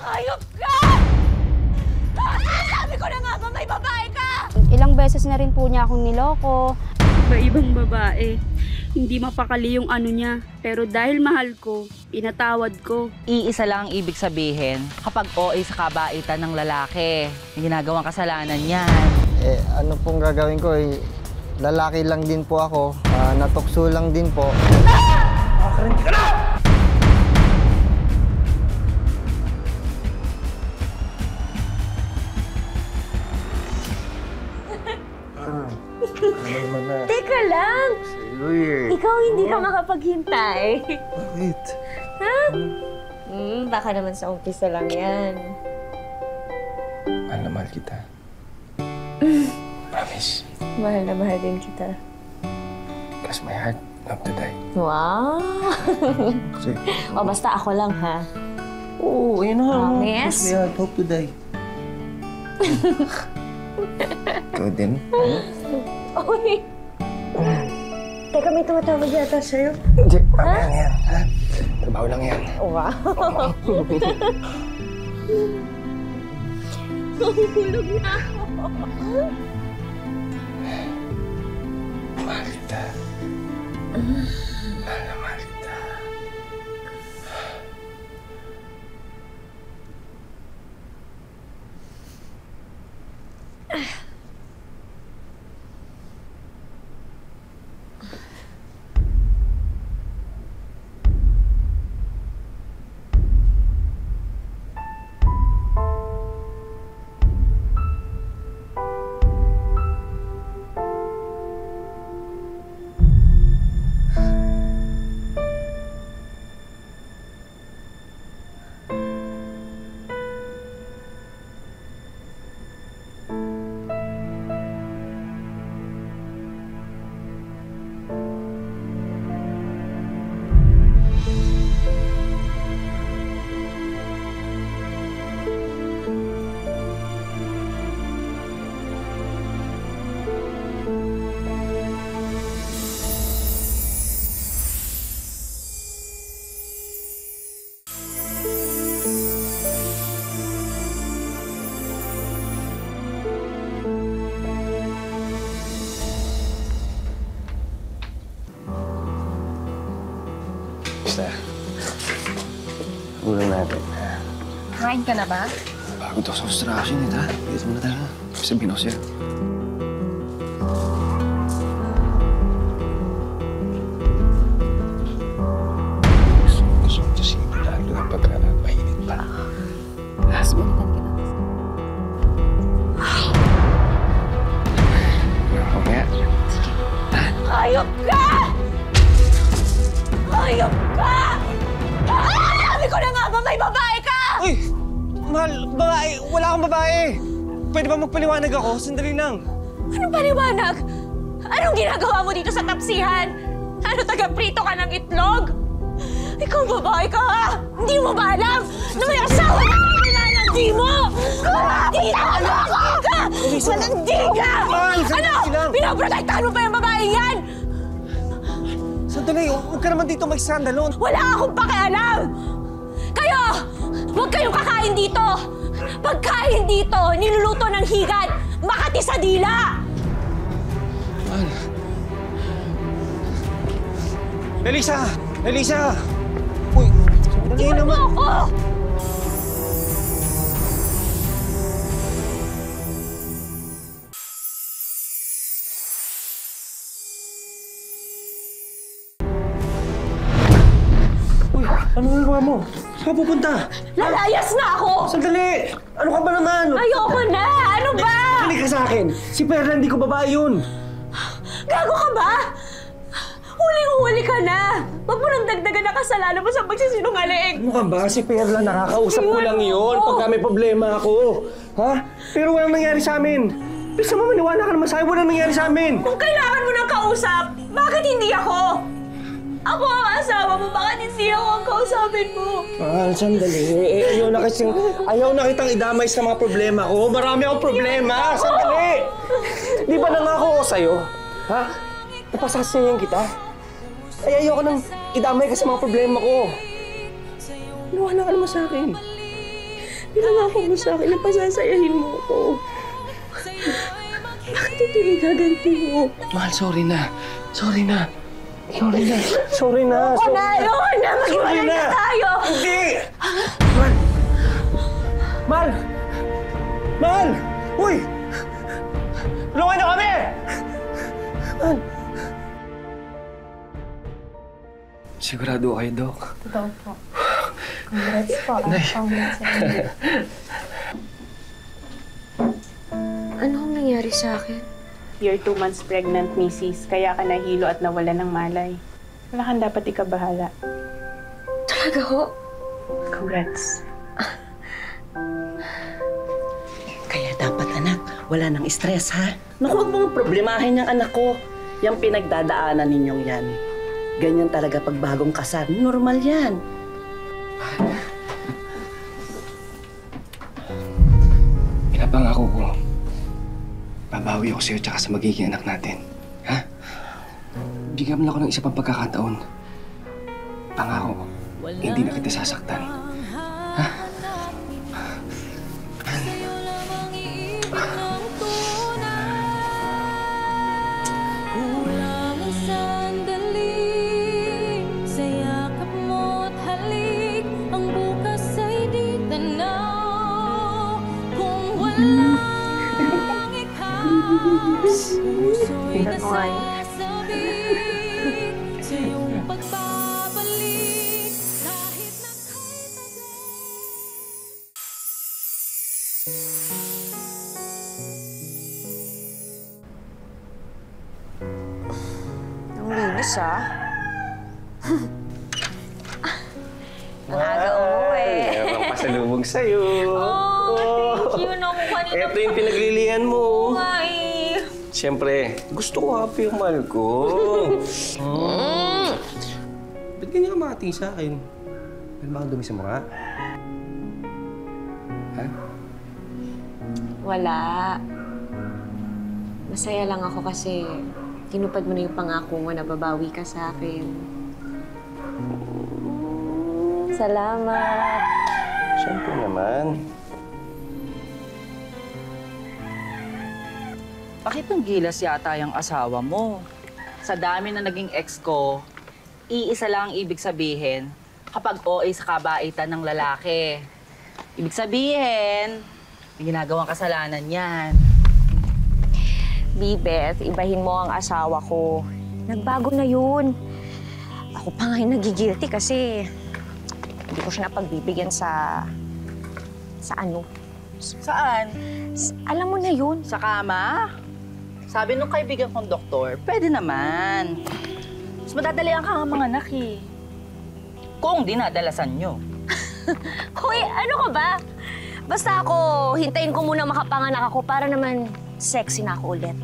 Ayop ka! Sabi ko na nga ba may babae ka! Ilang beses na rin po niya akong niloko. Iba-ibang babae. Hindi mapakali yung ano niya. Pero dahil mahal ko, pinatawad ko. Iisa lang ang ibig sabihin kapag OA sa kabaitan ng lalaki. Yung ginagawang kasalanan yan. Ano pong gagawin ko? Lalaki lang din po ako. Natukso lang din po. Makakarindi ka na! Teka lang! Ikaw hindi ka makapaghintay. Bakit? Ha? Baka naman sa umpisa lang yan. Mahal na mahal kita. Promise. Mahal na mahal din kita. Cross my heart. Love to die. Wow! Kasi, O basta ako lang ha. oo, yun na nga. Promise? Cross my heart. Hope to die. Ikaw din? Uy! Teka, may tumatawag yata sa'yo. Hindi, mamaya na yan. Ha? Trabaho lang yan. Wow! Nahulog na ako. Mahal kita. Mahal na mahal kita. Basta, ulang natin. Kain ka na ba? Pagod ako sa construction eh, ha? Dito muna tayo. Sabihin ako sa'yo. Gusto ko sa sige. Lalo lang pagkala. Mainit pa. Mas balikan ka na. Mamaya. Ayop ka! Ayop ka! Sabi ko na nga ba may babae ka! Uy! Mahal, babae! Wala akong babae! Pwede ba magpaliwanag ako? Sandali lang. Anong paliwanag? Anong ginagawa mo dito sa tapsihan? Ano, taga-prito ka ng itlog? Ikaw babae ka ha? Hindi mo ba alam na may asawa na kailangan? Hindi mo! Hindi ka! Malandi ka! Mahal, Ano? sandali lang. Pinaprotektahan mo pa yung babae yan? Sandali, huwag ka naman dito mag-skandalo. Wala akong pakialam! Kayo! Huwag kayong kakain dito! Pagkain dito, niluluto ng higad, Makati sa dila! Mahal. Elisa! Elisa! Uy, sandali Iwan mo naman. ako! Uy, ano nagawa mo? Saan ka pupunta? Lalayas na ako! Sandali! Ano ka ba naman? Ayoko na! Ano ba? Dali ka sa akin! Si Perla, hindi ko babae yun! Gago ka ba? Huling-huli ka na! Huwag mo nang dagdagan na kasalanan mo sa pagsisinungaling! Ano ka ba? Si Perla, nakakausap ko lang yun pagka may problema ako. Ha? Pero walang nangyari sa amin. Bisa mo maniwala ka naman sa akin, walang nangyari sa amin. Kung kailangan mo ng kausap, bakit hindi ako? Ako ang asawa mo, bakit hindi ako ang kausapin mo? Mahal, sandali. Ayaw na kitang idamay sa mga problema ko. Marami akong problema. Sandali! Di ba nangako ako sa'yo? Ha? Napasasayan kita. Ay, ayoko nang idamay ka sa mga problema ko. Niwala ka naman sa akin. Pinangako mo sa akin na pasasayahin mo ko. Bakit ito yung gaganti mo? Mahal, sorry na. Sorry na. Sorry na. Sorry na. Ayun na! Maghiwalay na tayo! Hindi! Mal! Mal! Mal! Uy! Tulungan niyo kami! Mal! Sigurado kayo, Dok? Totoo po. Congrats po. Congrats sa inyo. Ano ang nangyari sa akin? You're 2 months pregnant, Mrs. Kaya ka nahilo at nawala ng malay. Wala kang dapat ikabahala. Talaga ho? Congrats. Kaya dapat, anak, wala nang stress, ha? Naku, huwag mong problemahin yung anak ko. Yung pinagdadaanan ninyong yan. Ganyan talaga pag bagong kasal. Normal yan. Pinapangako ko. Babawi ako sa'yo tsaka sa magiging anak natin. Ha? Bigyan mo lang ako ng isa pang pagkakataon. Pangako, hindi na kita sasaktan. Ha? Tingnan ko nga yun. Ang linis, ah. Ang aga umuwi. Meron pasalubong sa'yo. Oh, thank you. Nakuha nito. Ito yung pinaglilihan mo. Ay. Siyempre, gusto ko happy yung mahal ko. Ba't ganyan ka makating sa akin? Ano ba kang dumi sa mukha? Ha? Wala. Masaya lang ako kasi tinupad mo na yung pangako mo na babawi ka sa akin. Salamat. Siyempre naman. Bakit nang gilas yata yung asawa mo? Sa dami na naging ex ko, iisa lang ang ibig sabihin kapag OA sa kabaitan ng lalaki. Ibig sabihin, may ginagawang kasalanan yan. Bibeth, ibahin mo ang asawa ko. Nagbago na yun. Ako pa nga yung nagigilty kasi hindi ko siya napagbibigyan sa ano. Saan? Alam mo na yun. Sa kama? Sabi nung kaibigan kong doktor, pwede naman. Mas madadalian ka nga mga anak eh. Kung dinadalasan nyo. Hoy, ano ka ba? Basta ako, hintayin ko muna makapanganak ako para naman sexy na ako ulit.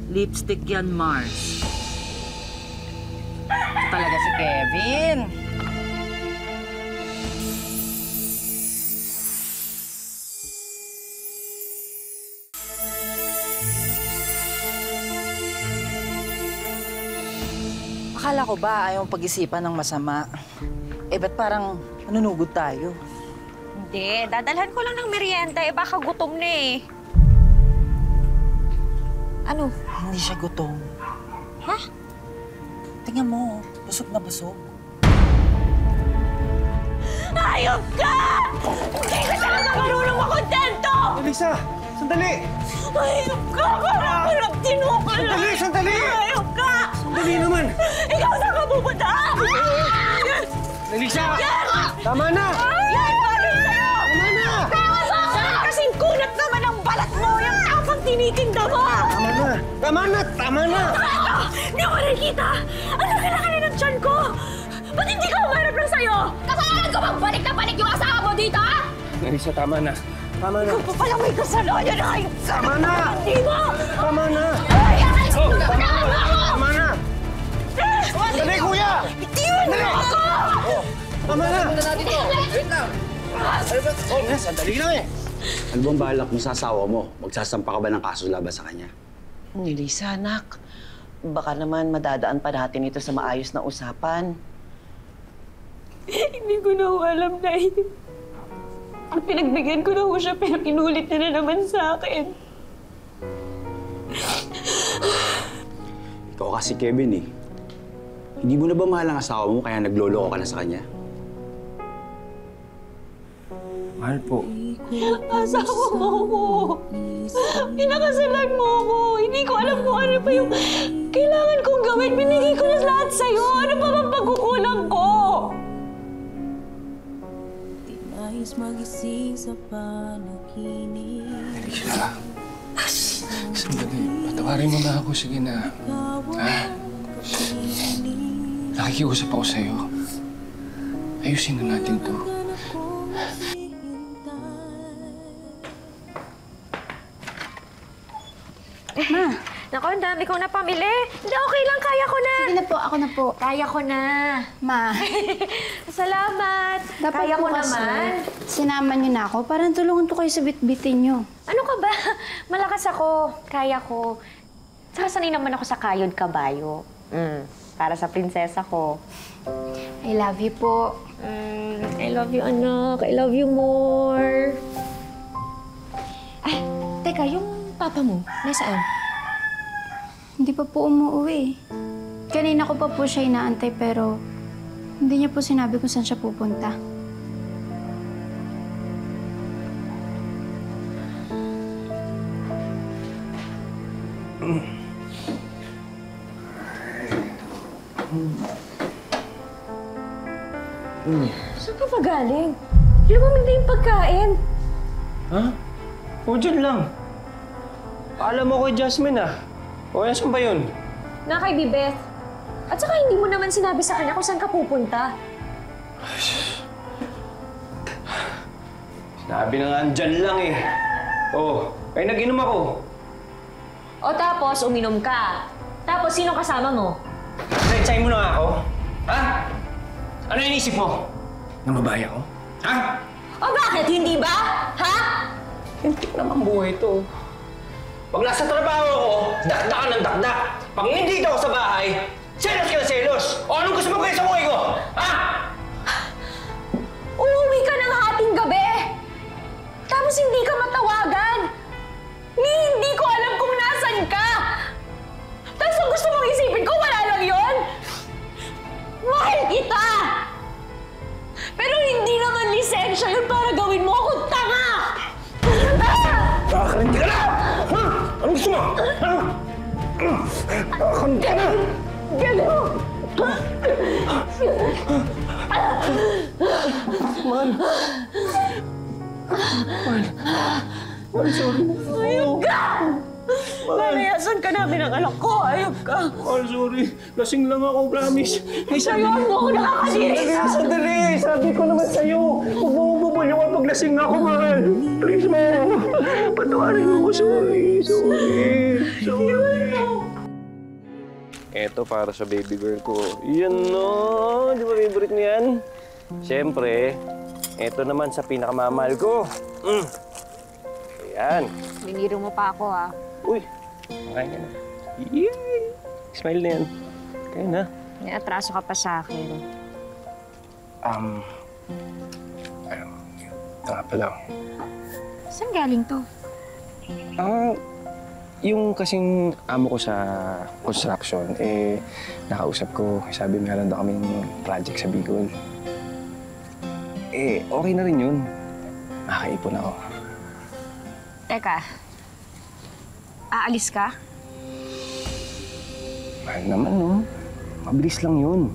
Lipstick yan, Mars. Ito talaga si Kevin. Akala ko ba ayaw pag-isipan ng masama? Eh, ba't parang nanunugod tayo? Hindi, dadalhan ko lang ng merienda. Eh, baka gutom na eh. Ano? Hindi siya gutom. Ha? Tingnan mo, busog na busog. Hayop ka! Hindi ka talaga marunong makontento! Elisa! Sandali! Hayop ka! Parang ako lang tinukal! Sandali! Sandali! Hayop ka! Sandali naman! Ikaw saan ka pupunta? Elisa! Tama na! Yan! Bagay sa'yo! Tama na! Kasing kunat naman ang balat mo! Yung tapang tinitinda mo! Tama na! Tama na! Tama na! Hindi ako nakikita! Ano kinakanin ng tiyan ko? Ba't hindi ka umarap lang sa'yo? Kasalanan ko bang balik na balik yung asawa mo dito, ha? Elisa, tama na. Tama na. Ikaw pa pala may kasalanan na hayop ka! Tama na! Hindi mo! Tama na! Ay! Oh, tama na! Tama na! Sandali, kuya! Bitiwan mo ako! Tama na! Wait lang! Oh, sandali lang eh! Ano bang balak mo sa asawa mo? Magsasampa ka ba ng kaso laban sa kanya? Elisa, anak. Baka naman madadaan pa natin ito sa maayos na usapan. Hindi ko na ho alam, Nay. Pinagbigyan ko na ho siya pero inulit na naman sa akin. Ikaw kasi, Kevin, eh. Hindi mo na ba mahal ang asawa mo kaya nagloloko ka na sa kanya? Mahal po. Asawa mo ko. Pinakasalan mo ko. Hindi ko alam kung ano pa yung kailangan kong gawin. Binigay ko na lahat sa'yo. Ano pa bang pagkukulang ko? Alicia, sandali. Patawarin mo na ako. Sige na. Ha? Nakikiusap ako sa'yo. Ayusin na natin to. Naku, ang dami kong napamili. Hindi, okay lang. Kaya ko na. Sige na po, ako na po. Kaya ko na. Ma, Salamat. dapat Kaya po ko kasi naman. sinama niyo na ako. Parang tulungan ko kayo sa bitbitin niyo. Ano ka ba? Malakas ako. Kaya ko. Saka sanay naman ako sa kayod kabayo. Para sa prinsesa ko. I love you po. I love you, anak. I love you more. Ay, teka, yung papa mo, nasaan? Hindi pa po umuwi. Kanina ko pa po siya inaantay pero hindi niya po sinabi kung saan siya pupunta. Saan ka pa galing? Lumamig na yung pagkain. Ha? O, dyan lang. Paalam mo kay Jasmine, ah. O, saan ba yun? Na kay Bibeth. At saka hindi mo naman sinabi sa kanya kung saan ka pupunta. Sinabi na nga, dyan lang eh. Oh, ay nag-inom ako. O tapos, uminom ka. Tapos, sino kasama mo? Nagsay mo na nga ako. Ha? Ano inisip mo? Na babae ako? Ha? O bakit? Hindi ba? Ha? Hintik naman buhay to. Pag nasa trabaho ako, dakdak ka ng dakdak. Pag nandito ako sa bahay, selos ka na selos. O anong gusto mo kayo sa buhay ko? Ha? Uuwi ka ng hating gabi. Tapos hindi ka matawagan. Hindi ko alam kung nasan ka. Tapos ang gusto mong isipin ko, wala lang yon. Mahal kita! Pero hindi naman lisensya yun para gawin mo akong tanga! Kakakanti ka na! Ha? Anong gusto mo? Ha? Kakakanti ka na! Gano! Man! Man, sorry. Ayog ka! Lalayasan ka namin ang anak ko. Ayog ka. Man, sorry. Lasing lang ako, promise. Ay, Ayaw mo ako nakakadiri. Sandali! Sabi ko naman sa'yo, huwag mo bubulungan pag lasing ako, man. Please, man. Patawarin mo ko. Sorry. Eto para sa baby girl ko. Yan, no. Di ba favorite mo yan? Siyempre, eto naman sa pinakamamahal ko. Ayan. Biniro mo pa ako, ha? Uy, kakain ka na. Yay! Smile na yan. Kaya na. May atraso ka pa sa akin. Ano nga pala. Saan galing to? Yung kasing amo ko sa construction, nakausap ko. Sabi meron daw kaming project sa Bicol. Okay na rin yun. Makakaipon ako. Teka. Aalis ka? Mahal naman, no? Mabilis lang yun.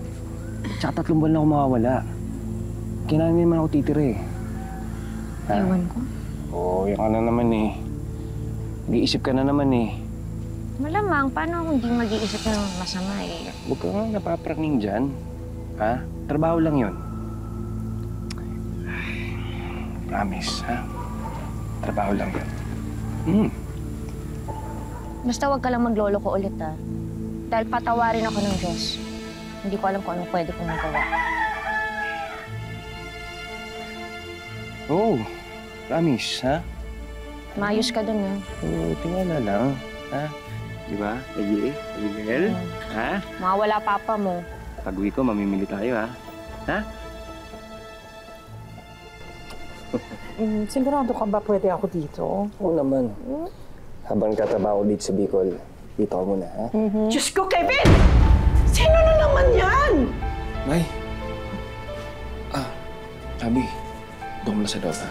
Tsaka 3 buwan na ako mawawala. Kailangan naman ako titira eh. Ewan ko. Oo, yan ka na naman eh. Nag-iisip ka na naman eh. Malamang, paano kung hindi mag-iisip ng masama eh? Huwag ka nga napapraning dyan. Ha? Trabaho lang yun. Promise, ha? Trabaho lang yun. Basta huwag ka lang maglolo ko ulit, ha? Dahil patawarin ako ng Diyos. Hindi ko alam kung anong pwede kong magawa. Oh, promise, ha? Maayos ka dun, ha? Oo, tingala lang, ha? Di ba? Lagi, girl. Ha? Mawala papa mo. Pag-uwi ko, mamimili tayo, ha? Ha? Sigurado ka ba pwede ako dito? Oo naman. Habang katrabaho dito sa Bicol, dito ko muna, ha? Diyos ko, Kevin! Sino na naman yan? Nay! Abi, doon mo na sa loob, ha?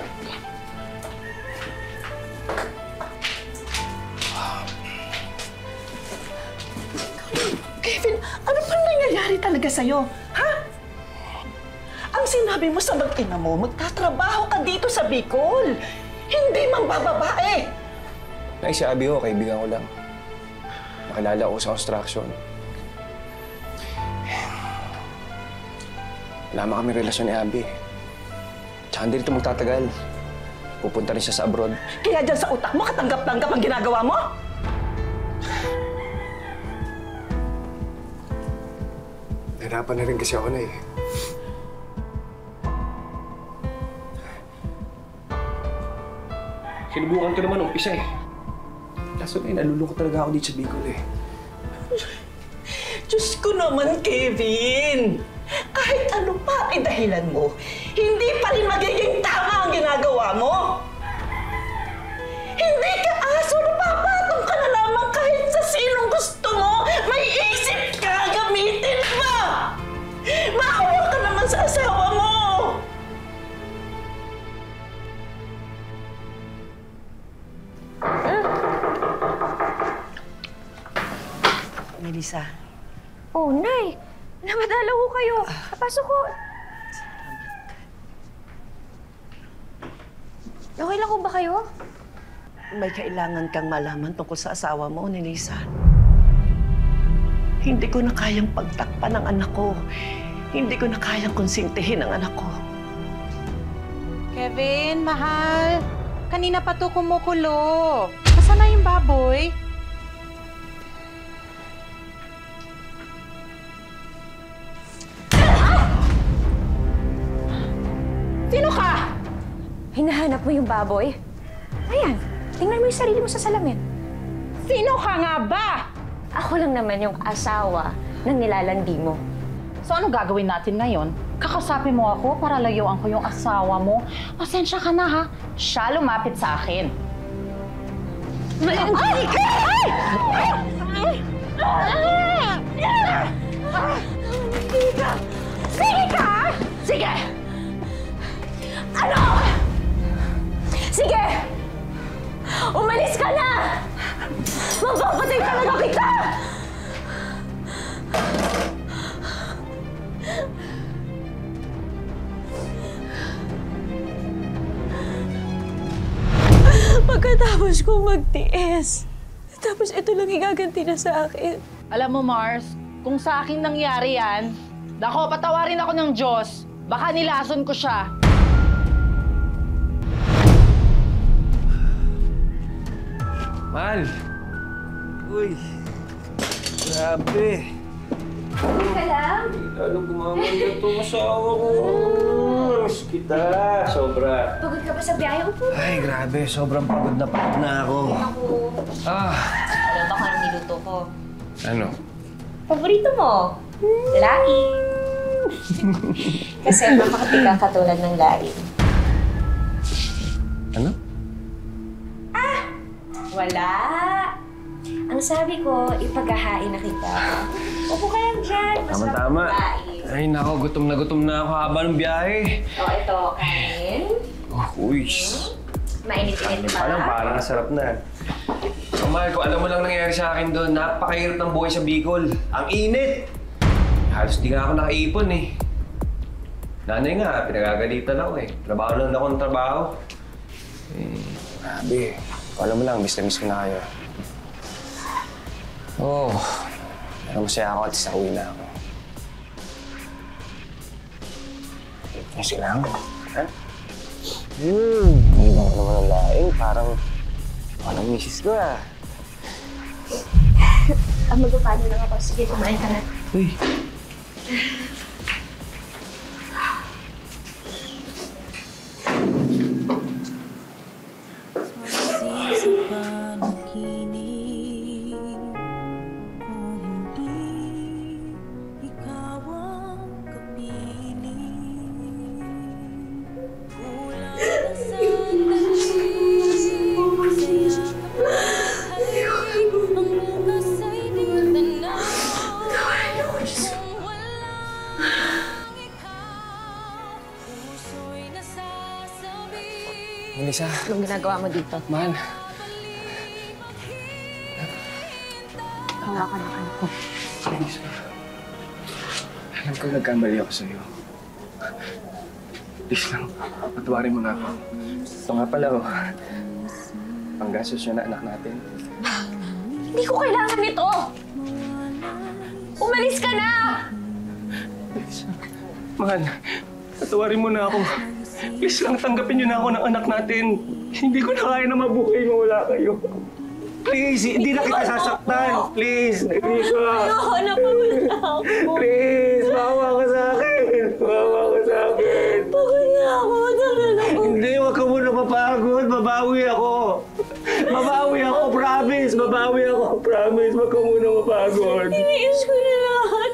Kevin, ano pa nangyayari talaga sa'yo? Ha? Ang sinabi mo sa mag-ina mo, magtatrabaho ka dito sa Bicol. Hindi mang bababae. Nay, si Abi ho, kaibigan ko lang. Nakilala ko sa construction. Wala man kami relasyon ni Abi. Tsaka hindi rito magtatagal. Pupunta rin siya sa abroad. Kaya dyan sa utak mo, katanggap-tanggap ang ginagawa mo? Nahirapan na rin kasi ako na eh. Sinubukan ko naman umpisa eh. Kaso nalulungkot talaga ako dito sa Bicol eh. Diyos ko naman, Kevin! Kahit ano pa ay dahilan mo, hindi pa rin magiging tama ang ginagawa mo! Hindi ka aso, napapatong ka na lamang kahit sa sinong gusto mo! May isip ka, gamitin mo! Maawa ka naman sa asawa mo! Melissa. Oh, Nay! Namadala ko kayo. Papasok ko. Okay lang ko ba kayo? May kailangan kang malaman tungkol sa asawa mo, Nelisa. Hindi ko na kayang pagtakpan ng anak ko. Hindi ko na kayang konsintihin ang anak ko. Kevin, mahal. Kanina pa to kumukulo. Nasaan na yung baboy? Sino ka? Hinahanap mo yung baboy? Ayan, tingnan mo yung sarili mo sa salamin. Sino ka nga ba? Ako lang naman yung asawa ng nilalandi mo. So ano gagawin natin ngayon? Kakasapin mo ako para layuan ko yung asawa mo. Pasensya ka na ha. Siya lumapit sa akin. Ay! Ay! Sige ka! Sige ka! Sige! Ano? Sige! Umalis ka na! Mapapatay talaga kita! Pagkatapos kong magtiis, tapos ito lang igaganti na sa akin. Alam mo Mars, kung sa akin nangyari yan, nako patawarin ako ng Diyos. Baka nilason ko siya. Mal! Uy! Grabe! Hindi ka lang? Lalo gumamanda itong asawa ko. Miss kita. Sobra. Pagod ka ba sa biyahe ko po? Ay, grabe. Sobrang pagod na ako. Ako. Alam ba kung anong niluto ko? Ano? Paborito mo? Laing. Kasi makakatika katulad ng laing. Ano? Wala. Ang sabi ko, ipaghahain na kita. Upo ka lang dyan. Masarap Tama-tama. kumain. Ay, nako. Gutom na ako haba ng biyahe. O, ito, kanin. Uy. Mainit-init pa. Parang nasarap na. Mahal ko, alam mo lang nangyayari sa akin doon. Napakahirap ng buhay sa Bicol. Ang init! Halos di nga ako nakaipon eh. Nanay nga, pinagagalitan ako eh. Trabaho lang ako ng trabaho. Grabe. Alam mo lang, miss na miss ko na kayo. Oh, pero masaya ako at isa uwi na ako. Miss ka lang? Ha? Ibang ko naman ang laing. Parang misis ko ah. Magpapano lang ako. Sige, kumain ka na. Uy. Lisa. Anong ginagawa mo dito? Mahal. Hawakan ang anak ko. Lisa. Alam ko nagkamali ako sa'yo. Please lang, patawarin mo na ako. Ito nga pala, oh. Panggastos yun na anak natin. Hindi ko kailangan nito! Umalis ka na! Lisa. Mahal, patawarin mo na ako. Please lang, tanggapin niyo na ako ng anak natin. Hindi ko na kaya na mabuhay mo wala kayo. Please, hindi na kita sasaktan. Please, Lisa. Ayoko na, pagod na ako. Please, maawa ka sa akin. Maawa ka sa akin. Pagod na ako. Hindi, wag ka muna mapagod. Babawi ako. Babawi ako, promise. Babawi ako, promise. Wag ka muna mapagod. Tiniis ko na lahat.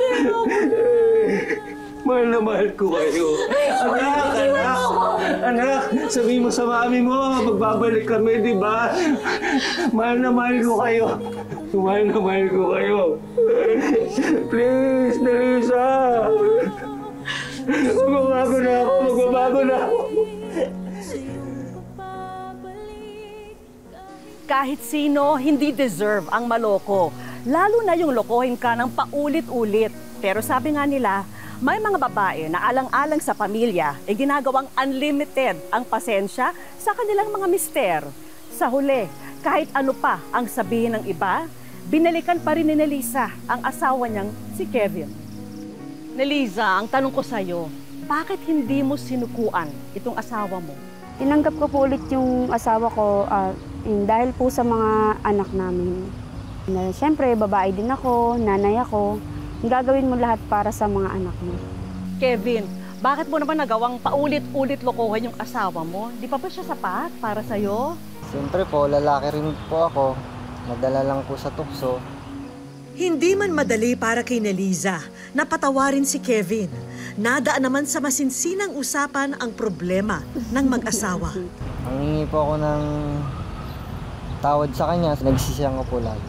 Mahal na mahal ko kayo. Anak, sabihin mo sa mami mo, magbabalik kami, di ba? Mahal na mahal ko kayo. Mahal na mahal ko kayo. Please, Lisa. Magbabago na ako, magbabago na ako. Kahit sino, hindi deserve ang maloko. Lalo na yung lokohin ka ng paulit-ulit. Pero sabi nga nila, may mga babae na alang-alang sa pamilya ay ginagawang unlimited ang pasensya sa kanilang mga mister. Sa huli, kahit ano pa ang sabihin ng iba, binalikan pa rin ni Nelisa ang asawa niyang si Kevin. Nelisa, ang tanong ko sa'yo, bakit hindi mo sinukuan itong asawa mo? Tinanggap ko po ulit yung asawa ko dahil po sa mga anak namin. Siyempre, babae din ako, nanay ako. Gagawin mo lahat para sa mga anak mo. Kevin, bakit mo naman nagawang paulit-ulit lokohin yung asawa mo? Di pa ba siya sapat para sa'yo? Siyempre po, lalaki rin po ako. Nadala lang po sa tukso. Hindi man madali para kay Neliza na patawarin si Kevin. Nadaan naman sa masinsinang usapan ang problema ng mag-asawa. Nangingi po ako ng tawad sa kanya. Nagsisiyang ko po lahat.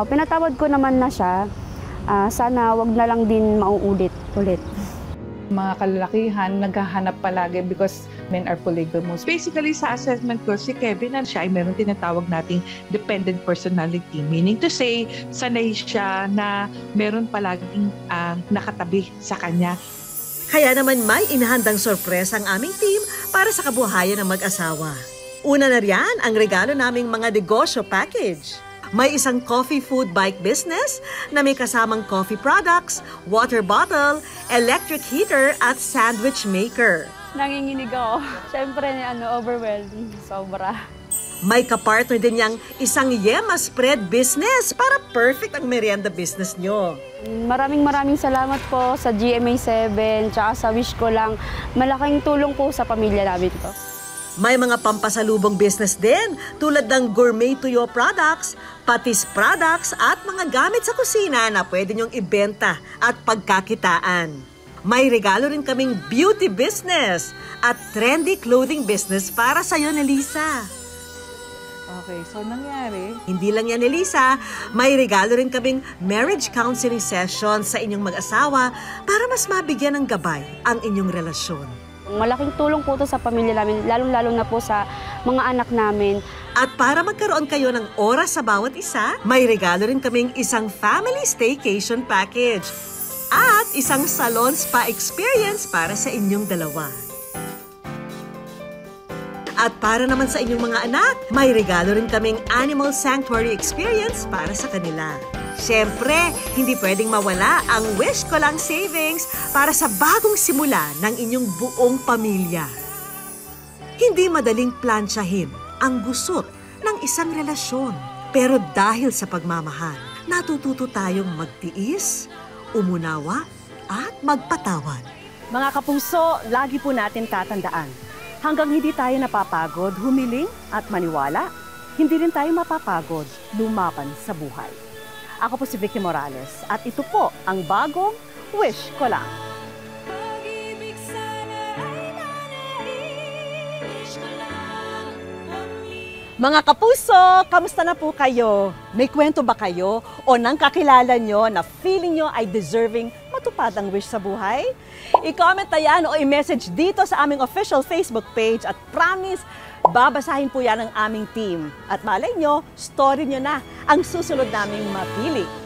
Pinatawad ko naman na siya. Sana wag na lang din mauulit ulit. Mga kalalakihan naghahanap palagi because men are polygamous. Basically, sa assessment ko, si Kevin siya ay meron tinatawag nating dependent personality. Meaning to say, sanay siya na meron palaging nakatabi sa kanya. Kaya naman may inahandang sorpresa ang aming team para sa kabuhayan ng mag-asawa. Una na riyan ang regalo naming mga negosyo package. May isang coffee food bike business na may kasamang coffee products, water bottle, electric heater at sandwich maker. Nanginginig ako. Siyempre, overwhelmed. Sobra. May kapartner din niyang isang yema spread business para perfect ang merienda business niyo. Maraming salamat po sa GMA7 tsaka sa Wish Ko Lang. Malaking tulong po sa pamilya namin to. May mga pampasalubong business din tulad ng gourmet tuyo products, patis products at mga gamit sa kusina na pwede niyong ibenta at pagkakitaan. May regalo rin kaming beauty business at trendy clothing business para sa'yo, Nelisa. Okay, so nangyari? Hindi lang yan, Nelisa. May regalo rin kaming marriage counseling session sa inyong mag-asawa para mas mabigyan ng gabay ang inyong relasyon. Malaking tulong po ito sa pamilya namin, lalong-lalo na po sa mga anak namin. At para magkaroon kayo ng oras sa bawat isa, may regalo rin kaming isang family staycation package at isang salon spa experience para sa inyong dalawa. At para naman sa inyong mga anak, may regalo rin kaming animal sanctuary experience para sa kanila. Siyempre, hindi pwedeng mawala ang Wish Ko Lang savings para sa bagong simula ng inyong buong pamilya. Hindi madaling plansyahin ang gusot ng isang relasyon. Pero dahil sa pagmamahal, natututo tayong magtiis, umunawa, at magpatawad. Mga kapuso, lagi po natin tatandaan. Hanggang hindi tayo napapagod, humiling at maniwala, hindi rin tayo mapapagod, lumaban sa buhay. Ako po si Vicky Morales at ito po ang bagong Wish Ko Lang. Mga kapuso, kamusta na po kayo? May kwento ba kayo o nang kakilala nyo na feeling nyo ay deserving matupad matupad ang wish sa buhay? I-comment na yan o i-message dito sa aming official Facebook page at promise, babasahin po yan ng aming team. At malay nyo, story nyo na ang susunod naming mapili.